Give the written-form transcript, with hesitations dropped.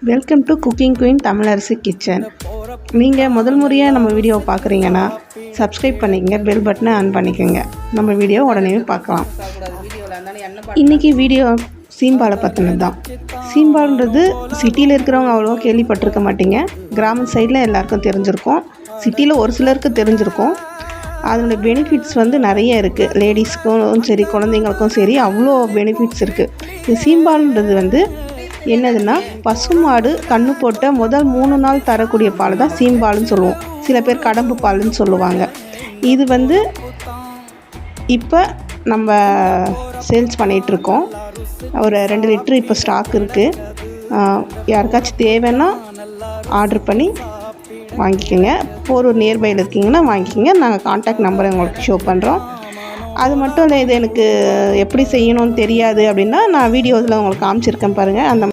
Welcome to cooking queen Tamilarasi kitchen. நீங்கள் முதல் முறையாக நம்ம வீடியோவை பார்க்குறீங்கன்னா சப்ஸ்கிரைப் பண்ணிக்கங்க, பெல் பட்டனை ஆன் பண்ணிக்கோங்க. நம்ம வீடியோ உடனே பார்க்கலாம். இன்றைக்கி வீடியோ சீம்பாலை பற்றினது தான். சீம்பால்ன்றது சிட்டியில் இருக்கிறவங்க அவ்வளோவா கேள்விப்பட்டிருக்க மாட்டீங்க. கிராம சைடில் எல்லாருக்கும் தெரிஞ்சிருக்கும், சிட்டியில் ஒரு சிலருக்கு தெரிஞ்சிருக்கும். அதோடய பெனிஃபிட்ஸ் நிறைய இருக்குது. லேடிஸ்க்கும் சரி, குழந்தைங்களுக்கும் சரி, அவ்வளோ பெனிஃபிட்ஸ் இருக்குது. இந்த சீம்பால்ன்றது என்னதுன்னா, பசுமாடு கன்று போட்ட முதல் 3 நாள் தரக்கூடிய பால் தான் சீம்பால்னு சொல்லுவோம். சில பேர் கடம்பு பால்னு சொல்லுவாங்க. இது இப்போ நம்ம சேல்ஸ் பண்ணிகிட்ருக்கோம். ஒரு 2 லிட்ரு இப்போ ஸ்டாக் இருக்குது. யாருக்காச்சும் தேவைன்னா ஆர்டர் பண்ணி வாங்கிக்கோங்க. ஒரு நியர்பையில் இருக்கீங்கன்னா வாங்கிக்கோங்க. நாங்கள் கான்டாக்ட் நம்பரை உங்களுக்கு ஷோ பண்ணுறோம். அது மட்டும் இல்லை, இது எனக்கு எப்படி செய்யணும்னு தெரியாது அப்படின்னா நான் வீடியோஸில் உங்களுக்கு காமிச்சிருக்கேன் பாருங்கள். அந்த